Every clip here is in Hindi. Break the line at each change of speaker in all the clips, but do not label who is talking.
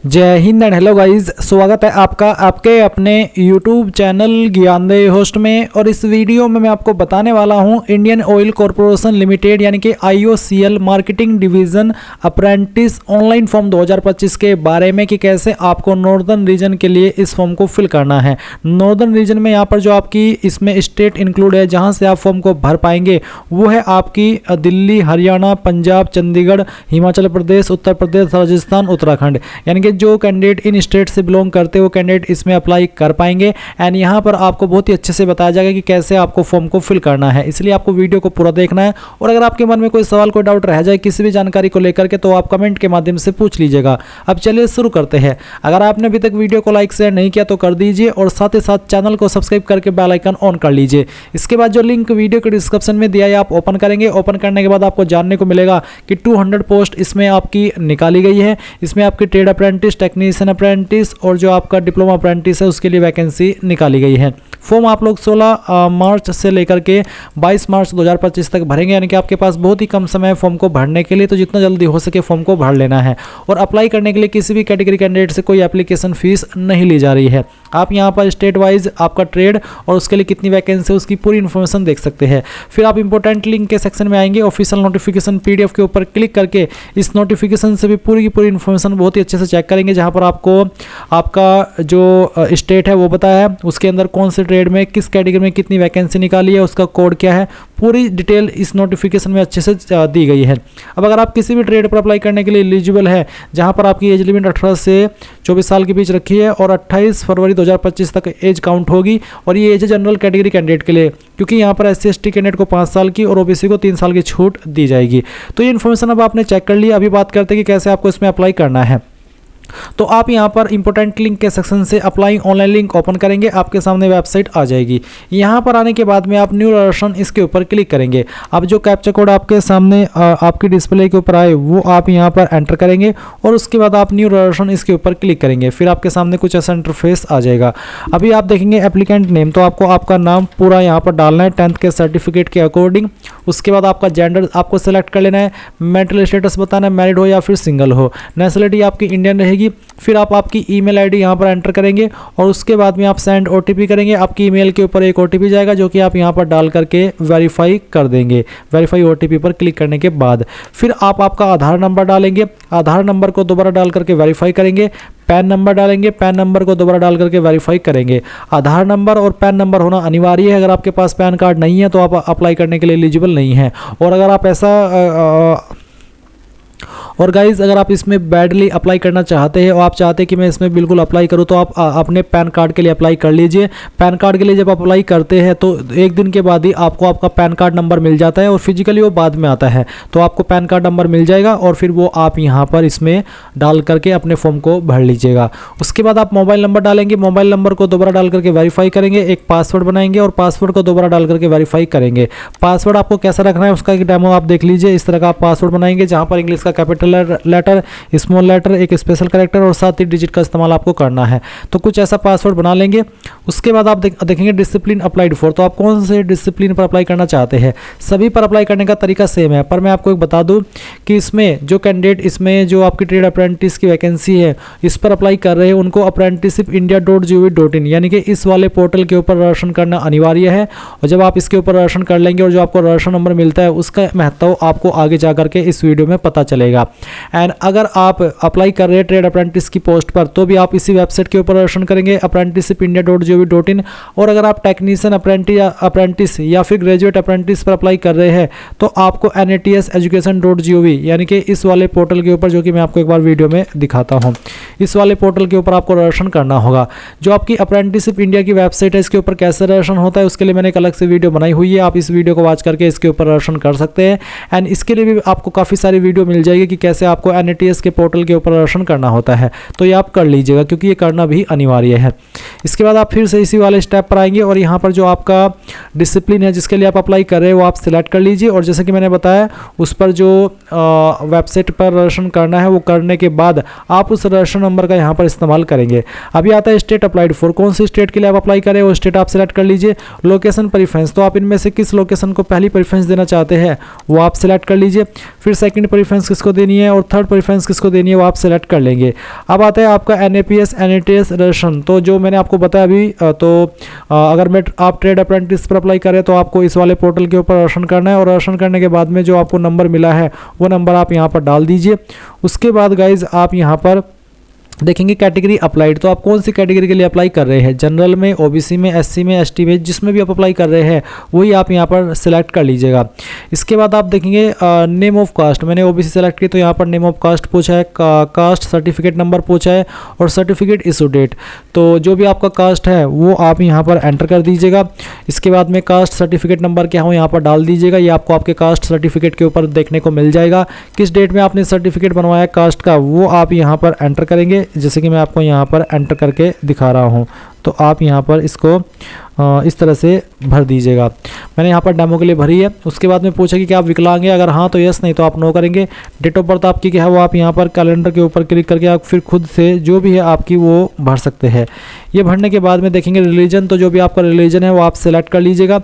जय हिंद एंड हेलो गाइस, स्वागत है आपका आपके अपने YouTube चैनल ज्ञानदेव होस्ट में। और इस वीडियो में मैं आपको बताने वाला हूं इंडियन ऑयल कॉरपोरेशन लिमिटेड यानी कि IOCL marketing division apprentice online form 2025 के बारे में कि कैसे आपको नॉर्दर्न रीजन के लिए इस फॉर्म को फिल करना है। नॉर्दर्न रीजन में यहाँ पर जो आपकी इसमें स्टेट इंक्लूड है जहाँ से आप फॉर्म को भर पाएंगे वो है आपकी दिल्ली, हरियाणा, पंजाब, चंडीगढ़, हिमाचल प्रदेश, उत्तर प्रदेश, राजस्थान, उत्तराखंड। यानी कि जो कैंडिडेट इन स्टेट से बिलोंग करते हैं वो कैंडिडेट इसमें अप्लाई कर पाएंगे। एंड यहाँ पर आपको बहुत ही अच्छे से बताया जाएगा कि कैसे आपको फॉर्म को फिल करना है, इसलिए आपको वीडियो को पूरा देखना है। और अगर आपके मन में कोई सवाल, कोई डाउट रह जाए किसी भी जानकारी को लेकर के तो आप कमेंट के माध्यम से पूछ लीजिएगा। अब चलिए शुरू करते हैं। अगर आपने अभी तक वीडियो को लाइक शेयर नहीं किया तो कर दीजिए और साथ ही साथ चैनल को सब्सक्राइब करके बेल आइकन ऑन कर लीजिए। इसके बाद जो लिंक वीडियो के डिस्क्रिप्शन में दिया है आप ओपन करेंगे। ओपन करने के बाद आपको जानने को मिलेगा कि 200 पोस्ट इसमें आपकी निकाली गई है। इसमें आपकी ट्रेड अप्रेंटिस, टेक्नीशियन अप्रेंटिस और जो आपका डिप्लोमा अप्रेंटिस है उसके लिए वैकेंसी निकाली गई है। फॉर्म आप लोग 16 मार्च से लेकर के 22 मार्च 2025 तक भरेंगे। यानी कि आपके पास बहुत ही कम समय है फॉर्म को भरने के लिए, तो जितना जल्दी हो सके फॉर्म को भर लेना है। और अप्लाई करने के लिए किसी भी कैटेगरी कैंडिडेट से कोई एप्लीकेशन फीस नहीं ली जा रही है। आप यहाँ पर स्टेट वाइज आपका ट्रेड और उसके लिए कितनी वैकेंसी है उसकी पूरी इन्फॉर्मेशन देख सकते हैं। फिर आप इंपॉर्टेंट लिंक के सेक्शन में आएंगे, ऑफिशियल नोटिफिकेशन PDF के ऊपर क्लिक करके इस नोटिफिकेशन से भी पूरी की पूरी इन्फॉर्मेशन बहुत ही अच्छे से चेक करेंगे। जहाँ पर आपको आपका जो स्टेट है वो बताया है, उसके अंदर कौन से ट्रेड में किस कैटेगरी में कितनी वैकेंसी निकाली है, उसका कोड क्या है, पूरी डिटेल इस नोटिफिकेशन में अच्छे से दी गई है। अब अगर आप किसी भी ट्रेड पर अप्लाई करने के लिए एलिजिबल है जहां पर आपकी एज लिमिट 18 से 24 साल के बीच रखी है और 28 फरवरी 2025 तक एज काउंट होगी। और ये एज है जनरल कैटेगरी कैंडिडेट के लिए, क्योंकि यहाँ पर SC/ST कैंडिडेट को 5 साल की और OBC को 3 साल की छूट दी जाएगी। तो ये इन्फॉर्मेशन अब आपने चेक कर लिया। अभी बात करते हैं कि कैसे आपको इसमें अप्लाई करना है। तो आप यहां पर इंपॉर्टेंट लिंक के सेक्शन से अप्लाई ऑनलाइन लिंक ओपन करेंगे, आपके सामने वेबसाइट आ जाएगी। यहां पर आने के बाद में आप न्यू रजिस्ट्रेशन इसके ऊपर क्लिक करेंगे। अब जो कैप्चा कोड आपके सामने आपकी डिस्प्ले के ऊपर आए वो आप यहां पर एंटर करेंगे और उसके बाद आप न्यू रजिस्ट्रेशन इसके ऊपर क्लिक करेंगे। फिर आपके सामने कुछ ऐसा इंटरफेस आ जाएगा। अभी आप देखेंगे एप्लीकेंट नेम, तो आपको आपका नाम पूरा यहाँ पर डालना है 10th के सर्टिफिकेट के अकॉर्डिंग। उसके बाद आपका जेंडर आपको सेलेक्ट कर लेना है, मेरिटल स्टेटस बताना है, मैरिड हो या फिर सिंगल हो, नेशनलिटी आपकी इंडियन रहेगी। फिर आप आपकी ईमेल आईडी यहां पर एंटर करेंगे और उसके बाद में आप सेंड OTP करेंगे। आपकी ईमेल के ऊपर एक OTP जाएगा जो कि आप यहां पर डाल करके वेरीफाई कर देंगे। वेरीफाई OTP पर क्लिक करने के बाद फिर आप आपका आधार नंबर डालेंगे। आधार नंबर को दोबारा डाल करके वेरीफाई करेंगे। पैन नंबर डालेंगे, पैन नंबर को दोबारा डाल करके वेरीफाई करेंगे। आधार नंबर और पैन नंबर होना अनिवार्य है। अगर आपके पास पैन कार्ड नहीं है तो आप अप्लाई करने के लिए एलिजिबल नहीं है। और अगर आप और गाइज अगर आप इसमें बैडली अप्लाई करना चाहते हैं और आप चाहते हैं कि मैं इसमें बिल्कुल अप्लाई करूं तो आप अपने पैन कार्ड के लिए अप्लाई कर लीजिए। पैन कार्ड के लिए जब अप्लाई करते हैं तो एक दिन के बाद ही आपको आपका पैन कार्ड नंबर मिल जाता है और फिजिकली वो बाद में आता है। तो आपको पैन कार्ड नंबर मिल जाएगा और फिर वो आप यहाँ पर इसमें डाल करके अपने फॉर्म को भर लीजिएगा। उसके बाद आप मोबाइल नंबर डालेंगे, मोबाइल नंबर को दोबारा डाल करके वेरीफाई करेंगे। एक पासवर्ड बनाएंगे और पासवर्ड को दोबारा डाल करके वेरीफाई करेंगे। पासवर्ड आपको कैसा रखना है उसका एक डेमो आप देख लीजिए। इस तरह का आप पासवर्ड बनाएंगे जहाँ पर इंग्लिश का कैपिटल लेटर, स्मॉल लेटर, एक स्पेशल कैरेक्टर और 7 डिजिट का इस्तेमाल आपको करना है। तो कुछ ऐसा पासवर्ड बना लेंगे। उसके बाद आप देखेंगे डिसिप्लिन अप्लाइड फॉर, तो आप कौन से डिसिप्लिन पर अप्लाई करना चाहते हैं। सभी पर अप्लाई करने का तरीका सेम है, पर मैं आपको एक बता दूं कि इसमें जो कैंडिडेट इसमें जो आपकी ट्रेड अप्रेंटिस की वैकेंसी है इस पर अप्लाई कर रहे हैं उनको apprenticeshipindia.gov.in यानी कि इस वाले पोर्टल के ऊपर रजिस्ट्रेशन करना अनिवार्य है। और जब आप इसके ऊपर रजिस्ट्रेशन कर लेंगे और जो आपको रजिस्ट्रेशन नंबर मिलता है उसका महत्व आपको आगे जा करके इस वीडियो में पता चलेगा। एंड अगर आप अप्लाई कर रहे हैं ट्रेड अप्रेंटिस की पोस्ट पर तो भी आप इसी वेबसाइट के ऊपर रजिस्ट्रेशन करेंगे apprenticeshipindia.gov.in। और अगर आप टेक्नीशियन अप्रेंटिस या फिर ग्रेजुएट अप्रेंटिस पर अप्लाई कर रहे हैं तो आपको NATSeducation.gov यानी कि इस वाले पोर्टल के ऊपर, जो कि मैं आपको एक बार वीडियो में दिखाता हूं, इस वाले पोर्टल के ऊपर आपको रजिस्ट्रेशन करना होगा। जो आपकी अप्रेंटिसशिप इंडिया की वेबसाइट है इसके ऊपर कैसे रजिस्ट्रेशन होता है उसके लिए मैंने एक अलग से वीडियो बनाई हुई है। आप इस वीडियो को वॉच करके इसके ऊपर रजिस्ट्रेशन कर सकते हैं। एंड इसके लिए भी आपको काफ़ी सारी वीडियो मिल जाएगी कि कैसे आपको NATS के पोर्टल के ऊपर रजिस्ट्रेशन करना होता है। तो ये आप कर लीजिएगा क्योंकि ये करना भी अनिवार्य है। इसके बाद आप फिर से इसी वाले स्टेप पर आएंगे और यहाँ पर जो आपका डिसिप्लिन है जिसके लिए आप अप्लाई कर रहे हैं वो आप सिलेक्ट कर लीजिए। और जैसे कि मैंने बताया उस पर जो वेबसाइट पर रजिस्ट्रेशन करना है वो करने के बाद आप उस रजिस्ट्रेशन नंबर का यहाँ पर इस्तेमाल करेंगे। अभी आता है स्टेट अप्लाइड फॉर, कौन सी स्टेट के लिए आप अप्लाई करें वो स्टेट आप सिलेक्ट कर लीजिए। लोकेशन प्रेफरेंस, तो आप इनमें से किस लोकेशन को पहली प्रेफरेंस देना चाहते हैं वो आप सिलेक्ट कर लीजिए। फिर सेकंड प्रेफरेंस किसको देनी है और थर्ड प्रेफरेंस किसको देनी है वो आप सेलेक्ट कर लेंगे। अब आता है आपका NAPS NATS रजिस्ट्रेशन। तो जो मैंने आपको बताया अभी, तो अगर आप ट्रेड अप्रेंटिस पर अप्लाई करें तो आपको इस वाले पोर्टल के ऊपर रजिस्ट्रेशन करना है, और रजिस्ट्रेशन करने के बाद में जो आपको नंबर मिला है वो नंबर आप यहाँ पर डाल दीजिए। उसके बाद गाइज आप यहाँ पर देखेंगे कैटेगरी अप्लाइड। तो आप कौन सी कैटेगरी के लिए अप्लाई कर रहे हैं, जनरल में, OBC में, SC में, ST में, जिसमें भी आप अप्लाई कर रहे हैं वही आप यहाँ पर सिलेक्ट कर लीजिएगा। इसके बाद आप देखेंगे नेम ऑफ कास्ट। मैंने OBC सेलेक्ट की तो यहाँ पर नेम ऑफ कास्ट पूछा है, कास्ट सर्टिफिकेट नंबर पूछा है और सर्टिफिकेट इशू डेट। तो जो भी आपका कास्ट है वो आप यहाँ पर एंटर कर दीजिएगा। इसके बाद में कास्ट सर्टिफिकेट नंबर क्या हो यहाँ पर डाल दीजिएगा। ये आपको आपके कास्ट सर्टिफिकेट के ऊपर देखने को मिल जाएगा। किस डेट में आपने सर्टिफिकेट बनवाया कास्ट का वो आप यहाँ पर एंटर करेंगे, जैसे कि मैं आपको यहाँ पर एंटर करके दिखा रहा हूँ। तो आप यहाँ पर इसको इस तरह से भर दीजिएगा। मैंने यहाँ पर डेमो के लिए भरी है। उसके बाद में पूछा कि क्या आप विकलांग हैं, अगर हाँ तो यस, नहीं तो आप नो करेंगे। डेट ऑफ बर्थ आपकी क्या है वो आप यहाँ पर कैलेंडर के ऊपर क्लिक करके आप फिर खुद से जो भी है आपकी वो भर सकते हैं। ये भरने के बाद में देखेंगे रिलीजन, तो जो भी आपका रिलीजन है वो आप सेलेक्ट कर लीजिएगा।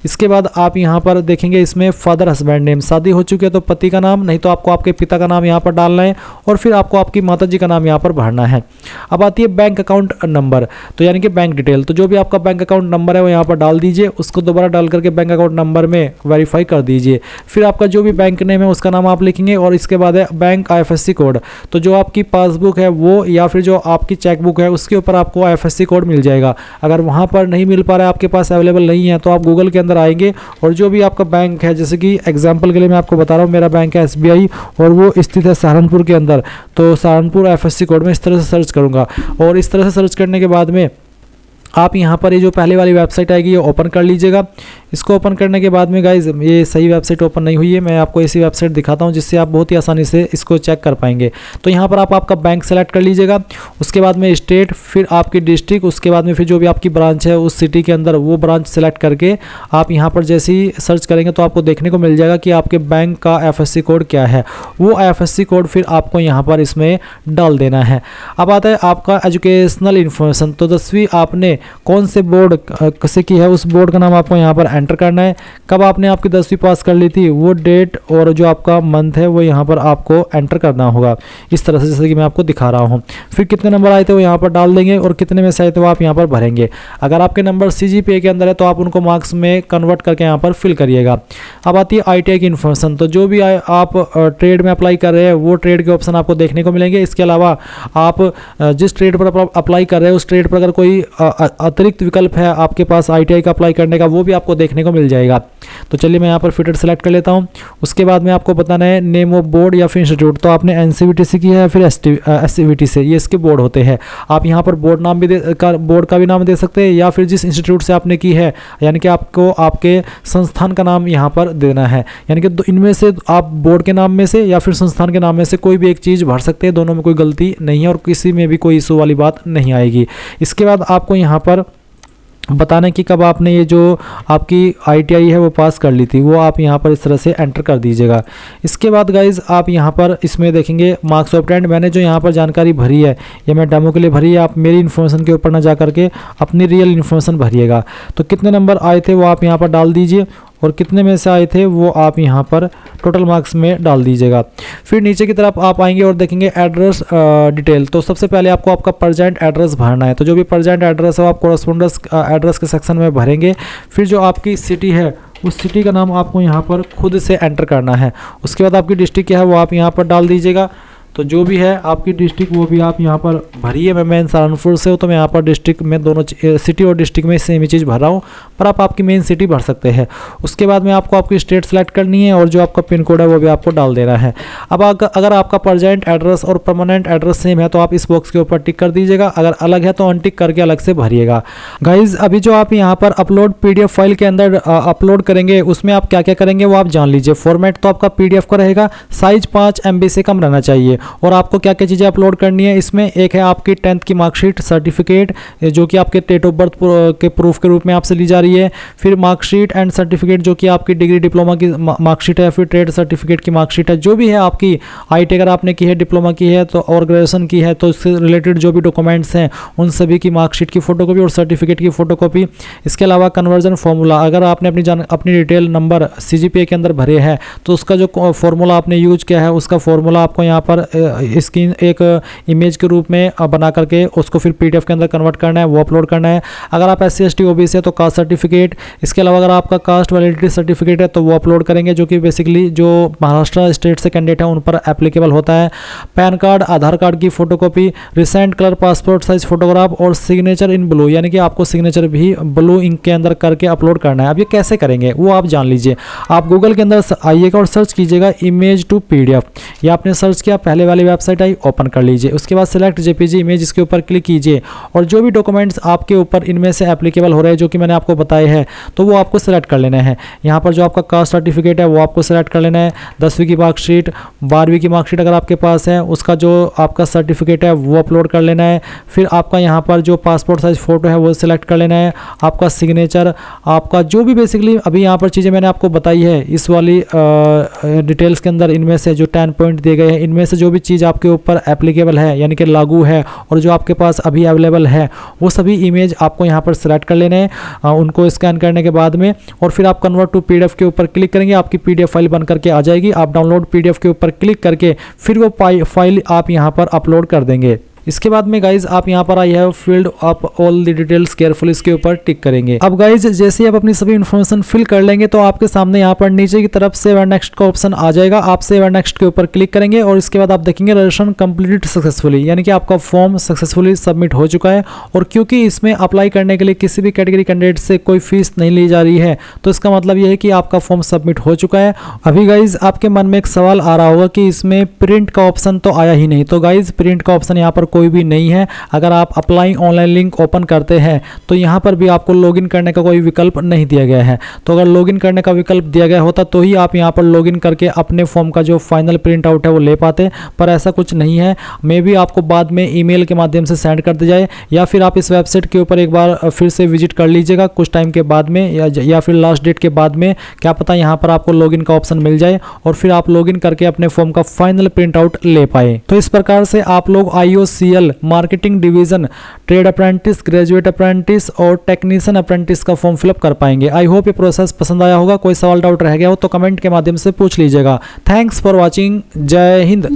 इसके बाद आप यहाँ पर देखेंगे इसमें फादर हस्बैंड नेम, शादी हो चुकी है तो पति का नाम, नहीं तो आपको आपके पिता का नाम यहाँ पर डालना है और फिर आपको आपकी माता जी का नाम यहाँ पर भरना है। अब आती है बैंक अकाउंट नंबर, तो यानी कि बैंक डिटेल। तो जो भी आपका बैंक अकाउंट नंबर है वो यहाँ पर डाल दीजिए, उसको दोबारा डाल करके बैंक अकाउंट नंबर में वेरीफाई कर दीजिए। फिर आपका जो भी बैंक नेम है उसका नाम आप लिखेंगे और इसके बाद है बैंक IFSC कोड। तो जो आपकी पासबुक है वो या फिर जो आपकी चेकबुक है उसके ऊपर आपको IFSC कोड मिल जाएगा। अगर वहाँ पर नहीं मिल पा रहा है, आपके पास अवेलेबल नहीं है, तो आप गूगल के अंदर आएंगे और जो भी आपका बैंक है, जैसे कि एग्जाम्पल के लिए मैं आपको बता रहा हूँ, मेरा बैंक है SBI और वो स्थित है सहारनपुर के अंदर। तो सहारनपुर IFSC कोड में इस तरह से सर्च करूँगा और इस तरह से सर्च करने के बाद में आप यहाँ पर ये जो पहले वाली वेबसाइट आएगी ये ओपन कर लीजिएगा। इसको ओपन करने के बाद में गाइज ये सही वेबसाइट ओपन नहीं हुई है, मैं आपको ऐसी वेबसाइट दिखाता हूँ जिससे आप बहुत ही आसानी से इसको चेक कर पाएंगे। तो यहाँ पर आप आपका बैंक सेलेक्ट कर लीजिएगा, उसके बाद में स्टेट, फिर आपकी डिस्ट्रिक्ट, उसके बाद में फिर जो भी आपकी ब्रांच है उस सिटी के अंदर वो ब्रांच सेलेक्ट करके आप यहाँ पर जैसे ही सर्च करेंगे तो आपको देखने को मिल जाएगा कि आपके बैंक का IFSC कोड क्या है। वो IFSC कोड फिर आपको यहाँ पर इसमें डाल देना है। अब आता है आपका एजुकेशनल इन्फॉर्मेशन। तो 10वीं आपने कौन से बोर्ड से की है उस बोर्ड का नाम आपको यहाँ पर एंटर करना है। कब आपने आपकी 10वीं पास कर ली थी वो डेट और जो आपका मंथ है वो यहाँ पर आपको एंटर करना होगा, इस तरह से जैसे कि मैं आपको दिखा रहा हूँ। फिर कितने नंबर आए थे वो यहाँ पर डाल देंगे और कितने में से आए थे वो आप यहाँ पर भरेंगे। अगर आपके नंबर CGPA के अंदर है तो आप उनको मार्क्स में कन्वर्ट करके यहाँ पर फिल करिएगा। अब आती है ITI की इन्फॉर्मेशन। तो जो भी आप ट्रेड में अप्लाई कर रहे हैं वो ट्रेड के ऑप्शन आपको देखने को मिलेंगे। इसके अलावा आप जिस ट्रेड पर अप्लाई कर रहे हैं उस ट्रेड पर अगर कोई अतिरिक्त विकल्प है आपके पास ITI का अप्लाई करने का वो भी आपको देखने को मिल जाएगा। तो चलिए मैं यहाँ पर फिटर सेलेक्ट कर लेता हूँ। उसके बाद में आपको बताना है नेम ऑफ बोर्ड या फिर इंस्टीट्यूट। तो आपने NCVT से की है या फिर SCVT से, ये इसके बोर्ड होते हैं। आप यहाँ पर बोर्ड नाम भी बोर्ड का भी नाम दे सकते हैं या फिर जिस इंस्टीट्यूट से आपने की है, यानी कि आपको आपके संस्थान का नाम यहाँ पर देना है। यानी कि इनमें से आप बोर्ड के नाम में से या फिर संस्थान के नाम में से कोई भी एक चीज़ भर सकते हैं, दोनों में कोई गलती नहीं है और किसी में भी कोई इशू वाली बात नहीं आएगी। इसके बाद आपको यहाँ पर बताना कि कब आपने ये जो आपकी ITI है वो पास कर ली थी वो आप यहाँ पर इस तरह से एंटर कर दीजिएगा। इसके बाद गाइज आप यहाँ पर इसमें देखेंगे मार्क्स ऑब्टेंड। मैंने जो यहाँ पर जानकारी भरी है ये मैं डेमो के लिए भरी है, आप मेरी इन्फॉर्मेशन के ऊपर ना जा करके अपनी रियल इन्फॉर्मेशन भरिएगा। तो कितने नंबर आए थे वो आप यहाँ पर डाल दीजिए और कितने में से आए थे वो आप यहाँ पर टोटल मार्क्स में डाल दीजिएगा। फिर नीचे की तरफ आप आएंगे और देखेंगे एड्रेस डिटेल। तो सबसे पहले आपको आपका प्रेजेंट एड्रेस भरना है। तो जो भी प्रेजेंट एड्रेस है वो आप कोरस्पोंडेंस एड्रेस के सेक्शन में भरेंगे। फिर जो आपकी सिटी है उस सिटी का नाम आपको यहाँ पर खुद से एंटर करना है। उसके बाद आपकी डिस्ट्रिक्ट क्या है वो आप यहाँ पर डाल दीजिएगा। तो जो भी है आपकी डिस्ट्रिक्ट वो भी आप यहाँ पर भरिए। मैं मेन सहारनपुर से हूँ तो मैं यहाँ पर डिस्ट्रिक्ट में दोनों सिटी और डिस्ट्रिक्ट में सेम ही चीज़ भर रहा हूँ, पर आप आपकी मेन सिटी भर सकते हैं। उसके बाद में आपको आपकी स्टेट सेलेक्ट करनी है और जो आपका पिन कोड है वो भी आपको डाल देना है। अब अगर आपका प्रेजेंट एड्रेस और परमानेंट एड्रेस सेम है तो आप इस बॉक्स के ऊपर टिक कर दीजिएगा, अगर अलग है तो अनटिक करके अलग से भरिएगा। गाइज अभी जो आप यहाँ पर अपलोड PDF फाइल के अंदर अपलोड करेंगे उसमें आप क्या क्या करेंगे वो आप जान लीजिए। फॉर्मेट तो आपका PDF का रहेगा, साइज 5 MB से कम रहना चाहिए और आपको क्या क्या चीज़ें अपलोड करनी है इसमें, एक है आपकी 10th की मार्कशीट सर्टिफिकेट जो कि आपके डेट ऑफ बर्थ के प्रूफ के रूप में आपसे ली जा रही है, फिर मार्कशीट एंड सर्टिफिकेट जो कि आपकी डिग्री डिप्लोमा की मार्कशीट है, फिर ट्रेड सर्टिफिकेट की मार्कशीट है, जो भी है आपकी आईटी अगर आपने की है, डिप्लोमा की है तो और ग्रेजुएशन की है तो इससे रिलेटेड जो भी डॉक्यूमेंट्स हैं उन सभी की मार्कशीट की फोटोकॉपी और सर्टिफिकेट की फोटोकॉपी। इसके अलावा कन्वर्जन फार्मूला, अगर आपने अपनी डिटेल नंबर सीजीपीए के अंदर भरे हैं तो उसका जो फार्मूला आपने यूज किया है उसका फार्मूला आपको यहाँ पर स्क्रीन एक इमेज के रूप में बना करके उसको फिर पीडीएफ के अंदर कन्वर्ट करना है, वो अपलोड करना है। अगर आप SC ST OBC है तो कास्ट सर्टिफिकेट, इसके अलावा अगर आपका कास्ट वैलिडिटी सर्टिफिकेट है तो वो अपलोड करेंगे जो कि बेसिकली जो महाराष्ट्र स्टेट से कैंडिडेट है उन पर एप्लीकेबल होता है। पैन कार्ड, आधार कार्ड की photocopy, recent colour passport size photograph और सिग्नेचर इन ब्लू, यानी कि आपको सिग्नेचर भी ब्लू इंक के अंदर करके अपलोड करना है। अब ये कैसे करेंगे वो आप जान लीजिए। आप गूगल के अंदर आइएगा और सर्च कीजिएगा इमेज टू PDF, या आपने सर्च किया, पहले वाली वेबसाइट आई, ओपन कर लीजिए। उसके बाद सिलेक्ट JPG इमेज, इसके ऊपर क्लिक कीजिए और जो भी डॉक्यूमेंट्स आपके ऊपर इनमें से एप्लीकेबल हो रहे हैं जो कि मैंने आपको बताए हैं तो वो आपको सेलेक्ट कर लेना है। यहाँ पर जो आपका कास्ट सर्टिफिकेट है वो आपको सेलेक्ट कर लेना है, 10वीं की मार्कशीट, 12वीं की मार्कशीट अगर आपके पास है उसका जो आपका सर्टिफिकेट है वो अपलोड कर लेना है। फिर आपका यहाँ पर जो पासपोर्ट साइज फोटो है वो सिलेक्ट कर लेना है, आपका सिग्नेचर, आपका जो भी बेसिकली अभी यहाँ पर चीज़ें मैंने आपको बताई है इस वाली डिटेल्स के अंदर, इनमें से जो 10 पॉइंट दिए गए हैं इनमें से जो भी चीज़ आपके ऊपर एप्लीकेबल है यानी कि लागू है और जो आपके पास अभी अवेलेबल है वो सभी इमेज आपको यहाँ पर सेलेक्ट कर लेने हैं। उनको स्कैन करने के बाद में और फिर आप कन्वर्ट टू PDF के ऊपर क्लिक करेंगे, आपकी PDF फाइल बन करके आ जाएगी। आप डाउनलोड PDF के ऊपर क्लिक करके फिर वो फाइल आप यहाँ पर अपलोड कर देंगे। इसके बाद में गाइज आप यहाँ पर I have filled up all the details careful, इसके ऊपर टिक करेंगे। अब गाइज जैसे ही आप अपनी सभी इन्फॉर्मेशन फिल कर लेंगे तो आपके सामने यहाँ पर नीचे की तरफ सेव एंड नेक्स्ट का ऑप्शन आ जाएगा। आप सेव एंड नेक्स्ट के ऊपर क्लिक करेंगे और इसके बाद आप देखेंगे रजिस्ट्रेशन कंप्लीटेड सक्सेसफुली, यानी कि आपका फॉर्म सक्सेसफुली सबमिट हो चुका है। और क्योंकि इसमें अप्लाई करने के लिए किसी भी कैटेगरी कैंडिडेट से कोई फीस नहीं ली जा रही है तो इसका मतलब यह है कि आपका फॉर्म सबमिट हो चुका है। अभी गाइज आपके मन में एक सवाल आ रहा होगा कि इसमें प्रिंट का ऑप्शन तो आया ही नहीं, तो गाइज प्रिंट का ऑप्शन यहाँ पर कोई भी नहीं है। अगर आप अप्लाई ऑनलाइन लिंक ओपन करते हैं तो यहाँ पर भी आपको लॉगिन करने का कोई विकल्प नहीं दिया गया है। तो अगर लॉगिन करने का विकल्प दिया गया होता तो ही आप यहाँ पर लॉगिन करके अपने फॉर्म का जो फाइनल प्रिंट आउट है वो ले पाते, पर ऐसा कुछ नहीं है। मे भी आपको बाद में ईमेल के माध्यम से सेंड कर दिया जाए या फिर आप इस वेबसाइट के ऊपर एक बार फिर से विजिट कर लीजिएगा कुछ टाइम के बाद में या फिर लास्ट डेट के बाद में, क्या पता यहाँ पर आपको लॉगिन का ऑप्शन मिल जाए और फिर आप लॉगिन करके अपने फॉर्म का फाइनल प्रिंट आउट ले पाए। तो इस प्रकार से आप लोग IOCL marketing division, trade apprentice, graduate apprentice और टेक्नीशियन अप्रेंटिस का फॉर्म फिलअप कर पाएंगे। आई होप ये प्रोसेस पसंद आया होगा। कोई सवाल डाउट रह गया हो तो कमेंट के माध्यम से पूछ लीजिएगा। Thanks for watching. जय हिंद।